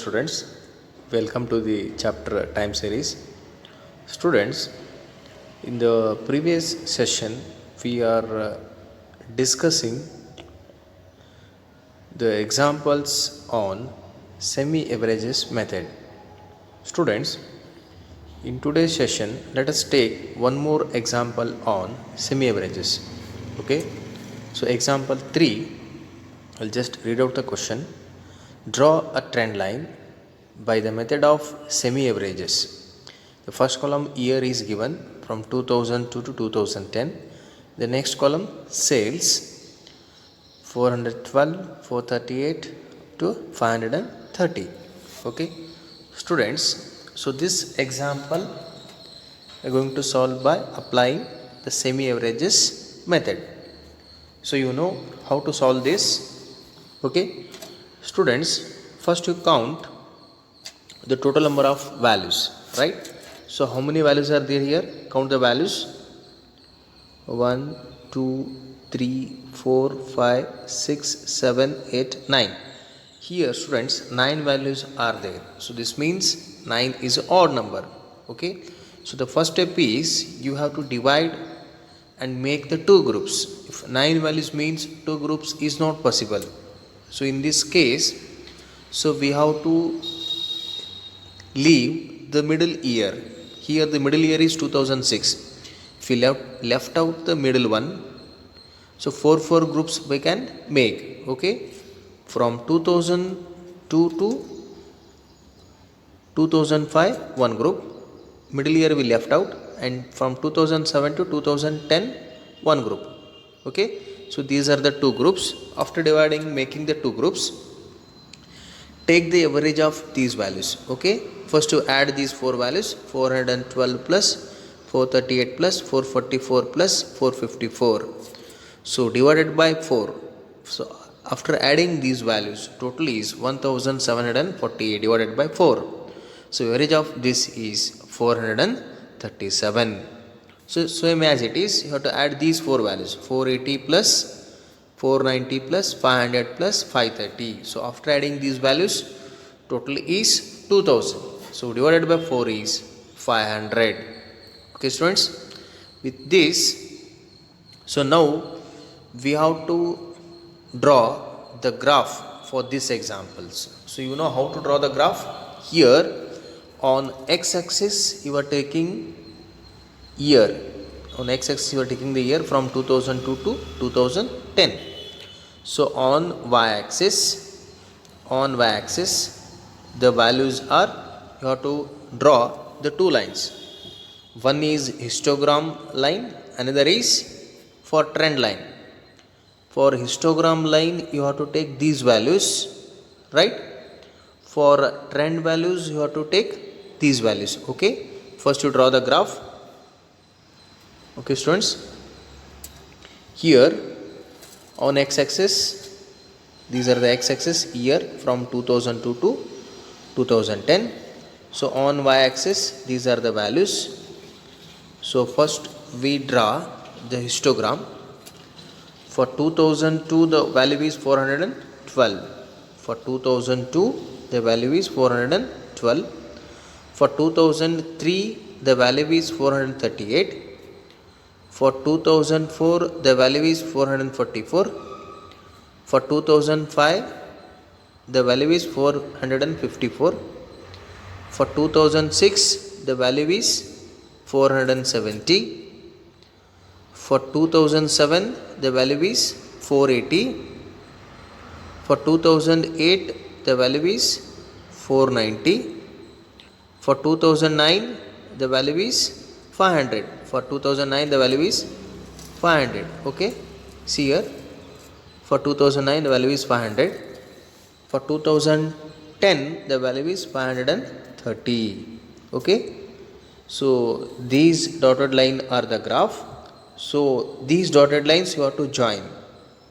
students, welcome to the chapter time series. Students, in the previous session we are discussing the examples on semi-averages method. Students, in today's session let us take one more example on semi-averages. Okay, so example 3, I'll just read out the question. Draw a trend line by the method of semi-averages. The first column year is given from 2002 to 2010. The next column sales 412, 438 to 530. Okay, students, so this example we are going to solve by applying the semi-averages method. So you know how to solve this. Okay, students, first you count the total number of values, right? So how many values are there here? Count the values. 1 2 3 4 5 6 7 8 9. Here students 9 values are there, so this means 9 is an odd number. Okay, so the first step is you have to divide and make the two groups. If 9 values means two groups is not possible, so in this case, so we have to leave the middle year. Here the middle year is 2006. If we left out the middle one, so 4 groups we can make. Okay, from 2002 to 2005 one group, middle year we left out, and from 2007 to 2010 one group. Okay, so these are the two groups. After dividing, making the two groups, take the average of these values. Okay, first to add these 4 values, 412 plus 438 plus 444 plus 454. So divided by 4. So after adding these values, total is 1748 divided by 4. So average of this is 437. So same as it is, you have to add these 4 values, 480 plus 490 plus 500 plus 530. So after adding these values, total is 2000. So divided by 4 is 500. Okay students, with this, so now we have to draw the graph for these examples. So you know how to draw the graph. Here on x-axis you are taking year. On x-axis you are taking the year from 2002 to 2010. So on y-axis the values are, you have to draw the two lines. One is histogram line, another is for trend line. For histogram line you have to take these values, right? For trend values you have to take these values. Okay, first you draw the graph. Okay students, here on x-axis, these are the x-axis year from 2002 to 2010. So on y-axis these are the values. So first we draw the histogram. For 2002 the value is 412. For 2002 the value is 412. For 2003 the value is 438. For 2004 the value is 444. For 2005 the value is 454. For 2006 the value is 470. For 2007 the value is 480. For 2008 the value is 490. For 2009 the value is 500. For 2009 the value is 500. Okay, see here, for 2009 the value is 500. For 2010 the value is 530. Okay, so these dotted line are the graph. So these dotted lines you have to join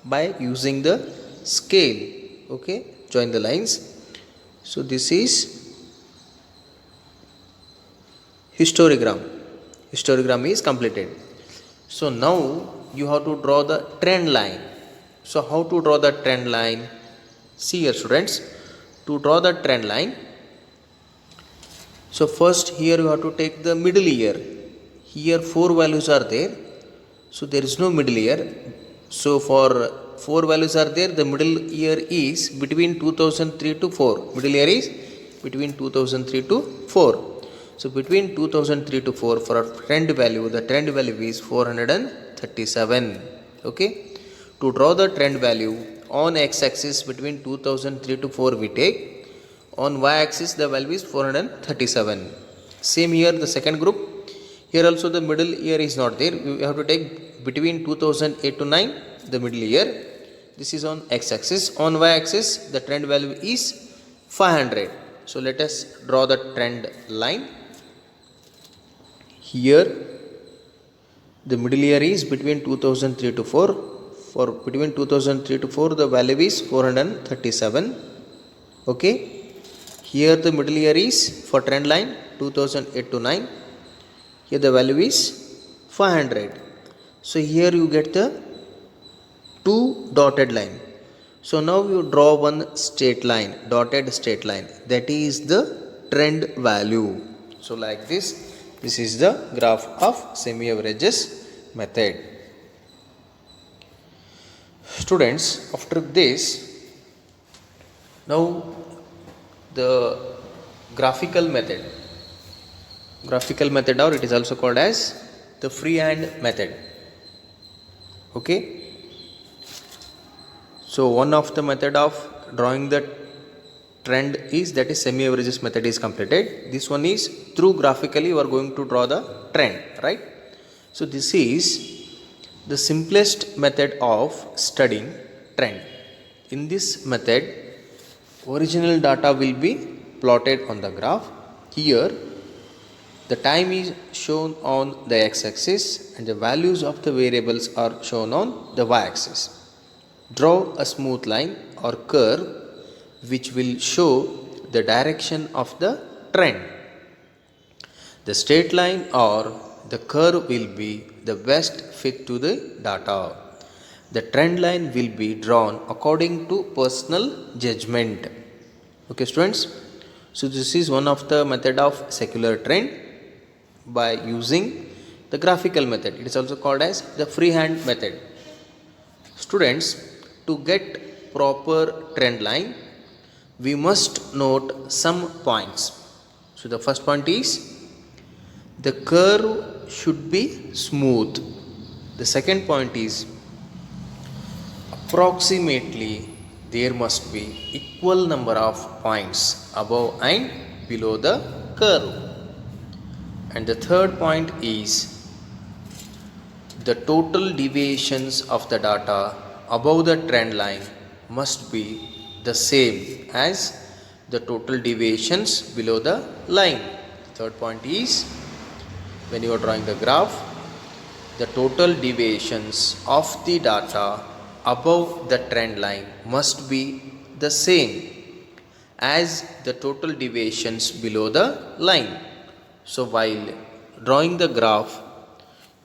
by using the scale. Okay, join the lines. So this is histogram. Histogram is completed. So now you have to draw the trend line. So how to draw the trend line? See here students, To draw the trend line, so first here you have to take the middle year. Here 4 values are there, so there is no middle year. So for 4 values are there, the middle year is between 2003 to 4. Middle year is between 2003 to 4. So between 2003 to 4, for a trend value, the trend value is 437. Okay. To draw the trend value on x-axis between 2003 to 4 we take. On y-axis the value is 437. Same here the second group. Here also the middle year is not there. We have to take between 2008 to 9 the middle year. This is on x-axis. On y-axis the trend value is 500. So let us draw the trend line. Here the middle year is between 2003 to 4. For between 2003 to 4 the value is 437. Okay. Here the middle year is for trend line 2008 to 9. Here the value is 500. So here you get the 2 dotted line. So now you draw one straight line, dotted straight line. That is the trend value. So like this is the graph of semi-averages method. Students, after this, now the graphical method or it is also called as the freehand method. Okay. So one of the method of drawing the trend is, that is semi-averages method is completed. This one is through graphically you are going to draw the trend, right? So this is the simplest method of studying trend. In this method, original data will be plotted on the graph. Here the time is shown on the x-axis and the values of the variables are shown on the y-axis. Draw a smooth line or curve which will show the direction of the trend. The straight line or the curve will be the best fit to the data. The trend line will be drawn according to personal judgment. Okay students, so this is one of the method of secular trend by using the graphical method. It is also called as the freehand method. Students, to get proper trend line, we must note some points. So the first point is the curve should be smooth. The second point is approximately there must be equal number of points above and below the curve. And the third point is the total deviations of the data above the trend line must be the same as the total deviations below the line. The third point is, when you are drawing the graph, the total deviations of the data above the trend line must be the same as the total deviations below the line. So while drawing the graph,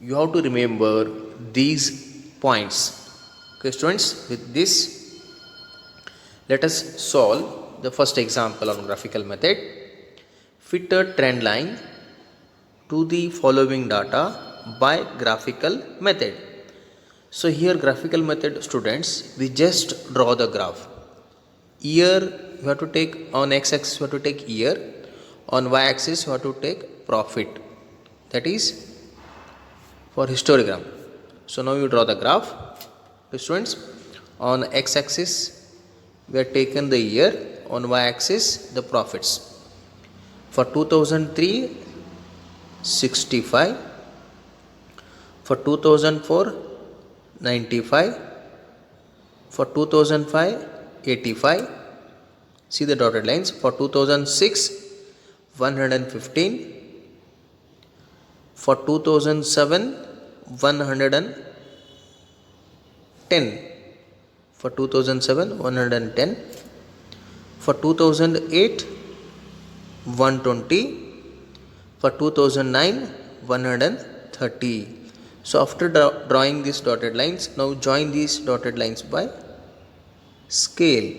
you have to remember these points. Okay students, with this let us solve the first example on graphical method. Fit a trend line to the following data by graphical method. So here graphical method, students, we just draw the graph. Year you have to take, on x-axis you have to take year, on y-axis you have to take profit, that is for histogram. So now you draw the graph. Students, on x-axis we have taken the year, on y-axis the profits. For 2003, 65, for 2004, 95, for 2005, 85. See the dotted lines. For 2006, 115, for 2007, 110, for 2007, 110, for 2008, 120, for 2009, 130. So after drawing these dotted lines, now join these dotted lines by scale.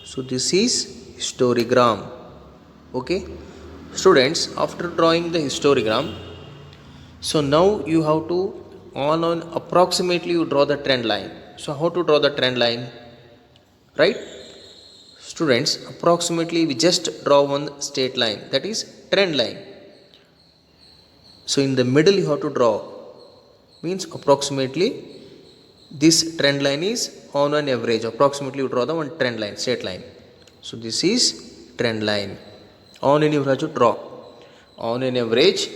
So this is histogram. Okay, students, after drawing the histogram, so now you have to on approximately you draw the trend line. So how to draw the trend line, right? Students, approximately we just draw one straight line, that is trend line. So in the middle you have to draw, means approximately this trend line is on an average, approximately you draw the one trend line, straight line. So this is trend line. On an you have to draw on an average,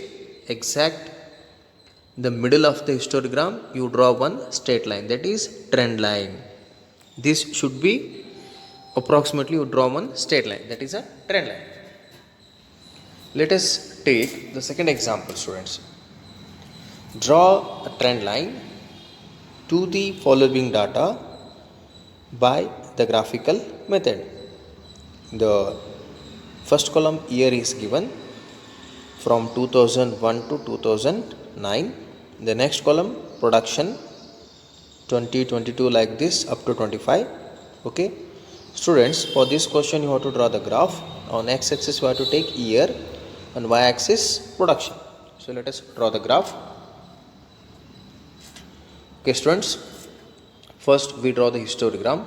exact the middle of the histogram you draw one straight line, that is trend line. This should be approximately you draw one straight line, that is a trend line. Let us take the second example, students. Draw a trend line to the following data by the graphical method. The first column year is given from 2001 to 2009. The next column production 2022 like this up to 25. Okay, students, for this question you have to draw the graph. On x-axis you have to take year, on y-axis production. So let us draw the graph. Okay, students, first we draw the histogram.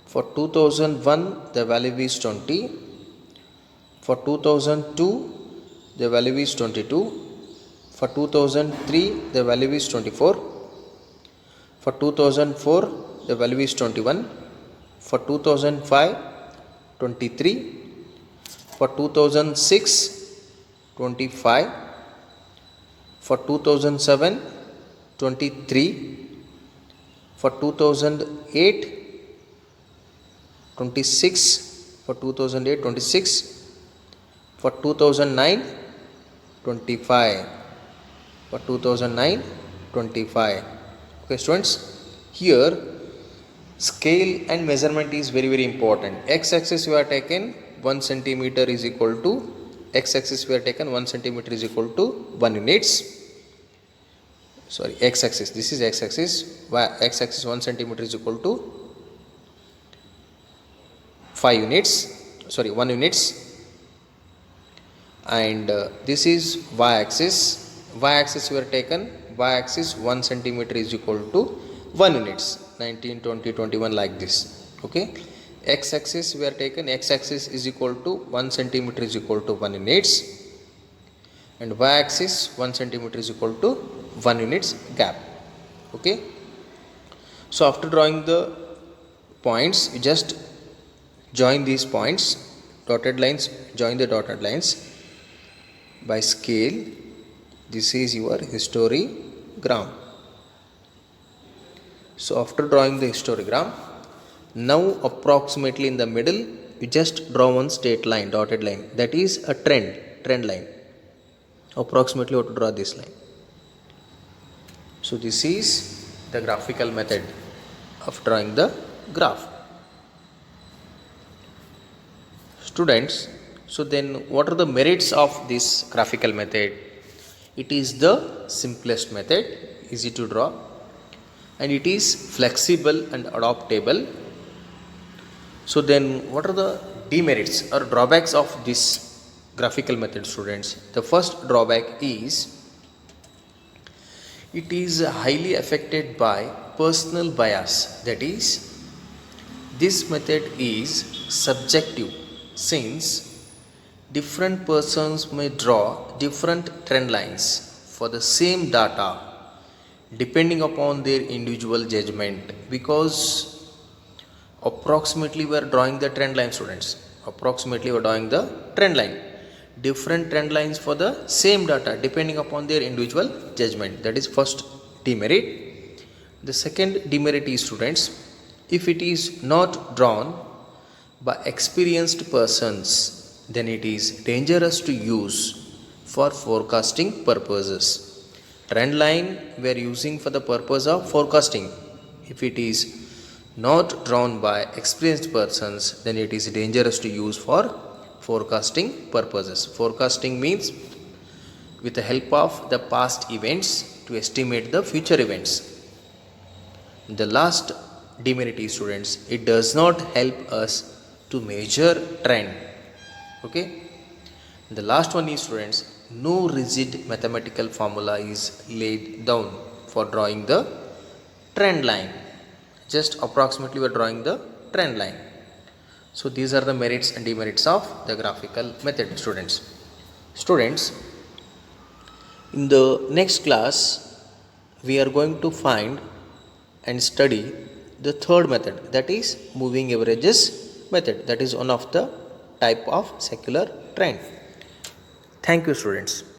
For 2001 the value is 20, for 2002 the value is 22, for 2003 the value is 24, for 2004 the value is 21, for 2005 23, for 2006 25, for 2007 23, for 2008 26, for 2008 26, for 2009 25, for 2009 25. Okay, students, here scale and measurement is very important. X-axis we are taken 1 centimeter is equal to, x-axis we are taken 1 centimeter is equal to 1 units. Sorry, x-axis, this is x-axis, x-axis 1 centimeter is equal to 5 units, sorry 1 units. And this is y-axis, y-axis we are taken, y-axis 1 centimeter is equal to 1 units, 19, 20, 21 like this. Okay, x-axis we are taken, x-axis is equal to 1 centimeter is equal to 1 units, and y-axis 1 centimeter is equal to 1 units gap. Okay, so after drawing the points, you just join these points, dotted lines, join the dotted lines by scale. This is your histogram. So after drawing the histogram, now approximately in the middle you just draw one straight line, dotted line, that is a trend line. Approximately you have to draw this line. So this is the graphical method of drawing the graph. Students, so then what are the merits of this graphical method? It is the simplest method, easy to draw, and it is flexible and adaptable. So then what are the demerits or drawbacks of this graphical method, students? The first drawback is it is highly affected by personal bias, that is this method is subjective, since different persons may draw different trend lines for the same data depending upon their individual judgment, because approximately we are drawing the trend line, students, approximately we are drawing the trend line, different trend lines for the same data depending upon their individual judgment. That is first demerit. The second demerit is, students, if it is not drawn by experienced persons, then it is dangerous to use for forecasting purposes. Trend line we are using for the purpose of forecasting. If it is not drawn by experienced persons, then it is dangerous to use for forecasting purposes. Forecasting means with the help of the past events to estimate the future events. The last demerit is, students, it does not help us to measure trend. Okay. The last one is, students, no rigid mathematical formula is laid down for drawing the trend line. Just approximately we are drawing the trend line. So these are the merits and demerits of the graphical method, students. Students, in the next class we are going to find and study the third method, that is moving averages method. That is one of the type of secular trend. Thank you, students.